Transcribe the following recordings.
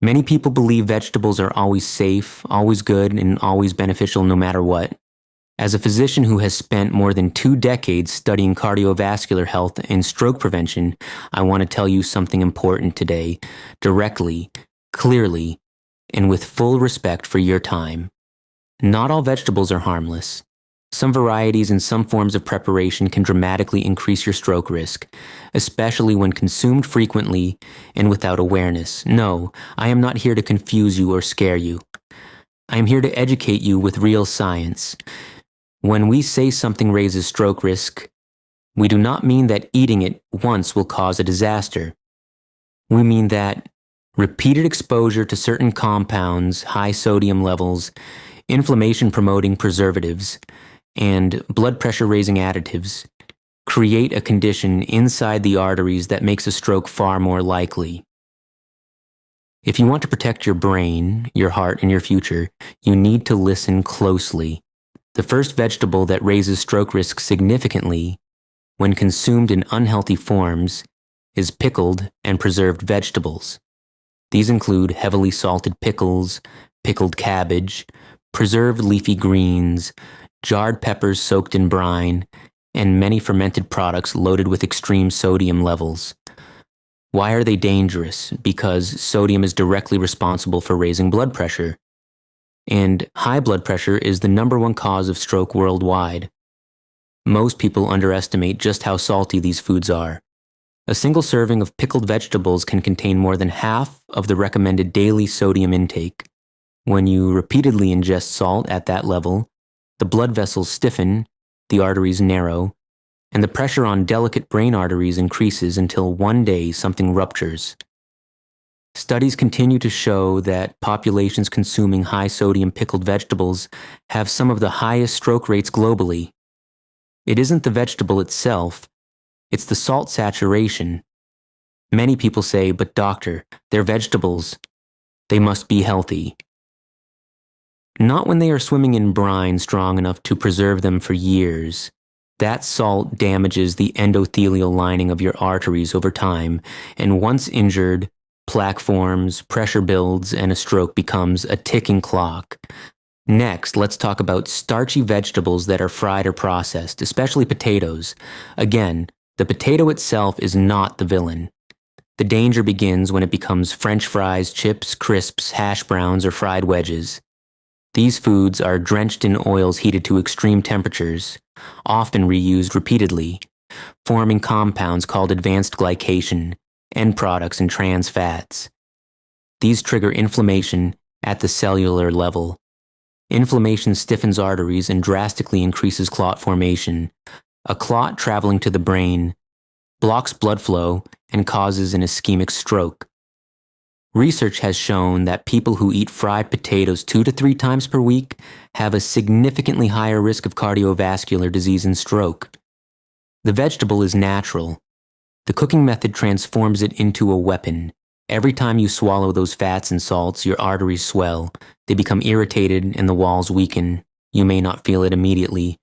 Many people believe vegetables are always safe, always good, and always beneficial no matter what. As a physician who has spent more than 2 decades studying cardiovascular health and stroke prevention, I want to tell you something important today, directly, clearly, and with full respect for your time. Not all vegetables are harmless. Some varieties and some forms of preparation can dramatically increase your stroke risk, especially when consumed frequently and without awareness. No, I am not here to confuse you or scare you. I am here to educate you with real science. When we say something raises stroke risk, we do not mean that eating it once will cause a disaster. We mean that repeated exposure to certain compounds, high sodium levels, inflammation-promoting preservatives, and blood pressure-raising additives create a condition inside the arteries that makes a stroke far more likely. If you want to protect your brain, your heart, and your future, you need to listen closely. The first vegetable that raises stroke risk significantly, when consumed in unhealthy forms, is pickled and preserved vegetables. These include heavily salted pickles, pickled cabbage, preserved leafy greens, jarred peppers soaked in brine, and many fermented products loaded with extreme sodium levels. Why are they dangerous? Because sodium is directly responsible for raising blood pressure. And high blood pressure is the #1 cause of stroke worldwide. Most people underestimate just how salty these foods are. A single serving of pickled vegetables can contain more than half of the recommended daily sodium intake. When you repeatedly ingest salt at that level, the blood vessels stiffen, the arteries narrow, and the pressure on delicate brain arteries increases until one day something ruptures. Studies continue to show that populations consuming high-sodium pickled vegetables have some of the highest stroke rates globally. It isn't the vegetable itself, it's the salt saturation. Many people say, "But doctor, they're vegetables. They must be healthy." Not when they are swimming in brine strong enough to preserve them for years. That salt damages the endothelial lining of your arteries over time, and once injured, plaque forms, pressure builds, and a stroke becomes a ticking clock. Next, let's talk about starchy vegetables that are fried or processed, especially potatoes. Again, the potato itself is not the villain. The danger begins when it becomes French fries, chips, crisps, hash browns, or fried wedges. These foods are drenched in oils heated to extreme temperatures, often reused repeatedly, forming compounds called advanced glycation, end products, and trans fats. These trigger inflammation at the cellular level. Inflammation stiffens arteries and drastically increases clot formation. A clot traveling to the brain blocks blood flow and causes an ischemic stroke. Research has shown that people who eat fried potatoes 2 to 3 times per week have a significantly higher risk of cardiovascular disease and stroke. The vegetable is natural. The cooking method transforms it into a weapon. Every time you swallow those fats and salts, your arteries swell. They become irritated and the walls weaken. You may not feel it immediately,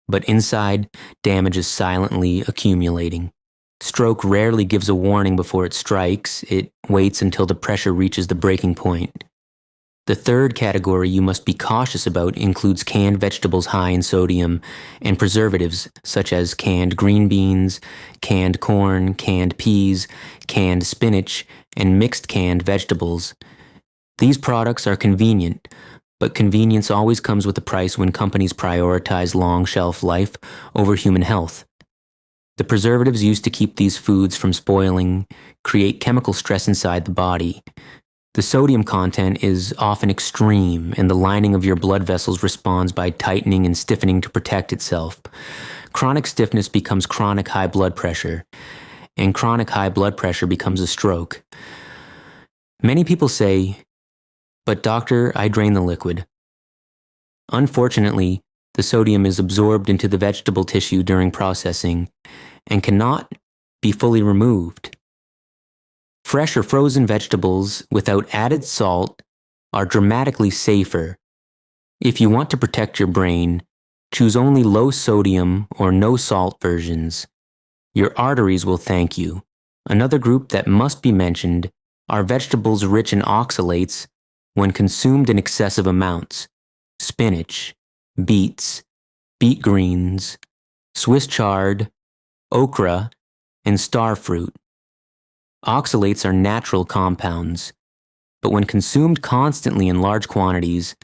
but inside, damage is silently accumulating. Stroke rarely gives a warning before it strikes. It waits until the pressure reaches the breaking point. The third category you must be cautious about includes canned vegetables high in sodium and preservatives such as canned green beans, canned corn, canned peas, canned spinach, and mixed canned vegetables. These products are convenient, but convenience always comes with a price when companies prioritize long shelf life over human health. The preservatives used to keep these foods from spoiling create chemical stress inside the body. The sodium content is often extreme, and the lining of your blood vessels responds by tightening and stiffening to protect itself. Chronic stiffness becomes chronic high blood pressure, and chronic high blood pressure becomes a stroke. Many people say, "But doctor, I drain the liquid." Unfortunately, the sodium is absorbed into the vegetable tissue during processing and cannot be fully removed. Fresh or frozen vegetables without added salt are dramatically safer. If you want to protect your brain, choose only low sodium or no salt versions. Your arteries will thank you. Another group that must be mentioned are vegetables rich in oxalates when consumed in excessive amounts: spinach, beets, beet greens, Swiss chard, okra, and star fruit. Oxalates are natural compounds, but when consumed constantly in large quantities,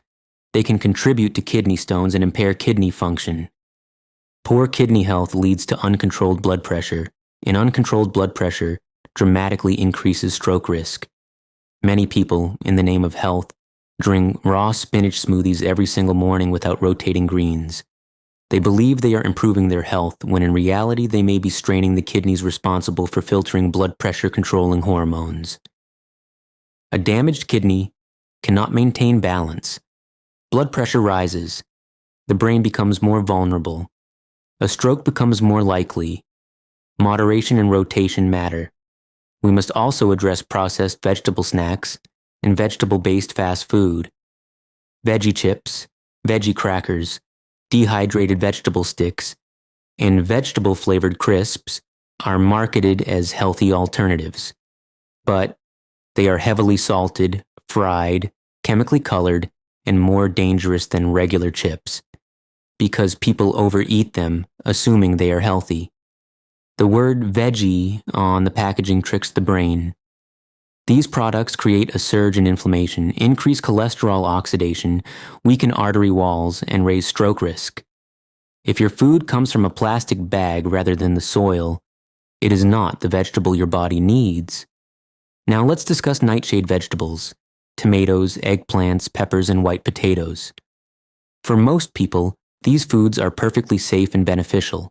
they can contribute to kidney stones and impair kidney function. Poor kidney health leads to uncontrolled blood pressure, and uncontrolled blood pressure dramatically increases stroke risk. Many people, in the name of health, drink raw spinach smoothies every single morning without rotating greens. They believe they are improving their health when in reality they may be straining the kidneys responsible for filtering blood pressure controlling hormones. A damaged kidney cannot maintain balance. Blood pressure rises. The brain becomes more vulnerable. A stroke becomes more likely. Moderation and rotation matter. We must also address processed vegetable snacks and vegetable-based fast food. Veggie chips, veggie crackers, dehydrated vegetable sticks, and vegetable-flavored crisps are marketed as healthy alternatives. But they are heavily salted, fried, chemically colored, and more dangerous than regular chips, because people overeat them, assuming they are healthy. The word veggie on the packaging tricks the brain. These products create a surge in inflammation, increase cholesterol oxidation, weaken artery walls, and raise stroke risk. If your food comes from a plastic bag rather than the soil, it is not the vegetable your body needs. Now let's discuss nightshade vegetables: tomatoes, eggplants, peppers, and white potatoes. For most people, these foods are perfectly safe and beneficial.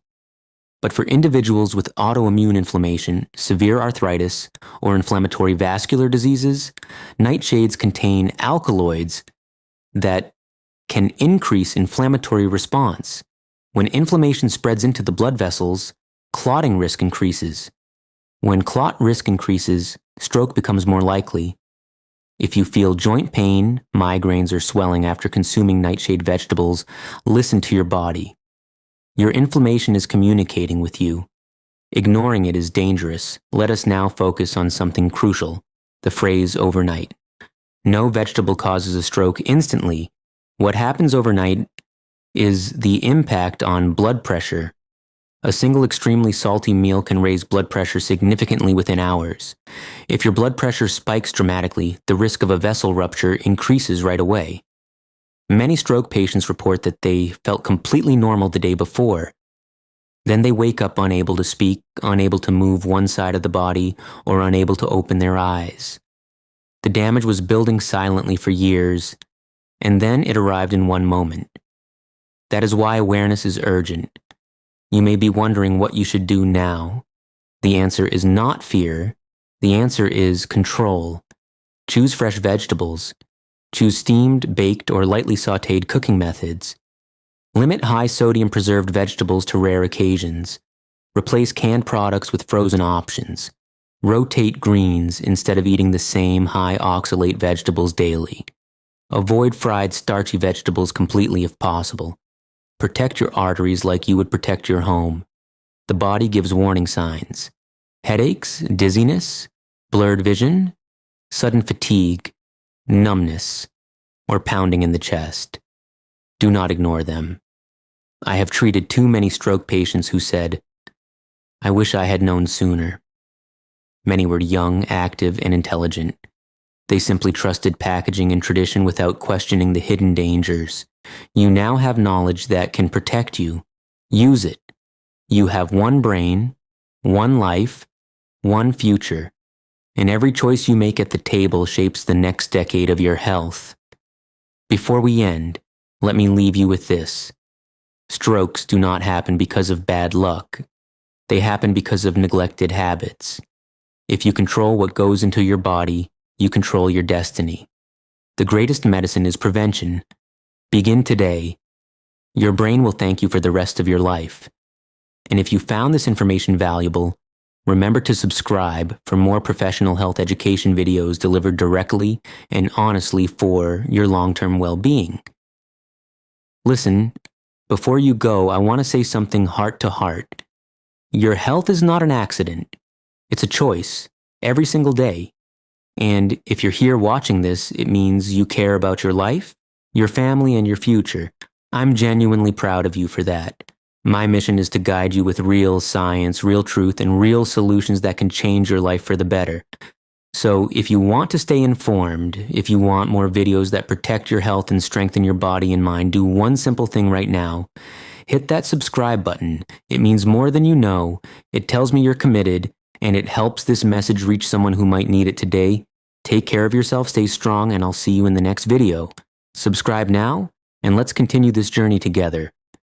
But for individuals with autoimmune inflammation, severe arthritis, or inflammatory vascular diseases, nightshades contain alkaloids that can increase inflammatory response. When inflammation spreads into the blood vessels, clotting risk increases. When clot risk increases, stroke becomes more likely. If you feel joint pain, migraines, or swelling after consuming nightshade vegetables, listen to your body. Your inflammation is communicating with you. Ignoring it is dangerous. Let us now focus on something crucial: the phrase overnight. No vegetable causes a stroke instantly. What happens overnight is the impact on blood pressure. A single extremely salty meal can raise blood pressure significantly within hours. If your blood pressure spikes dramatically, the risk of a vessel rupture increases right away. Many stroke patients report that they felt completely normal the day before. Then they wake up unable to speak, unable to move one side of the body, or unable to open their eyes. The damage was building silently for years, and then it arrived in one moment. That is why awareness is urgent. You may be wondering what you should do now. The answer is not fear. The answer is control. Choose fresh vegetables. Choose steamed, baked, or lightly sautéed cooking methods. Limit high-sodium preserved vegetables to rare occasions. Replace canned products with frozen options. Rotate greens instead of eating the same high-oxalate vegetables daily. Avoid fried, starchy vegetables completely if possible. Protect your arteries like you would protect your home. The body gives warning signs: headaches, dizziness, blurred vision, sudden fatigue, numbness, or pounding in the chest. Do not ignore them. I have treated too many stroke patients who said, "I wish I had known sooner." Many were young, active, and intelligent. They simply trusted packaging and tradition without questioning the hidden dangers. You now have knowledge that can protect you. Use it. You have one brain, one life, one future, and every choice you make at the table shapes the next decade of your health. Before we end, let me leave you with this. Strokes do not happen because of bad luck. They happen because of neglected habits. If you control what goes into your body, you control your destiny. The greatest medicine is prevention. Begin today. Your brain will thank you for the rest of your life. And if you found this information valuable, remember to subscribe for more professional health education videos delivered directly and honestly for your long-term well-being. Listen, before you go, I want to say something heart to heart. Your health is not an accident. It's a choice, every single day. And if you're here watching this, it means you care about your life, your family, and your future. I'm genuinely proud of you for that. My mission is to guide you with real science, real truth, and real solutions that can change your life for the better. So if you want to stay informed, if you want more videos that protect your health and strengthen your body and mind, do one simple thing right now. Hit that subscribe button. It means more than you know. It tells me you're committed, and it helps this message reach someone who might need it today. Take care of yourself, stay strong, and I'll see you in the next video. Subscribe now, and let's continue this journey together.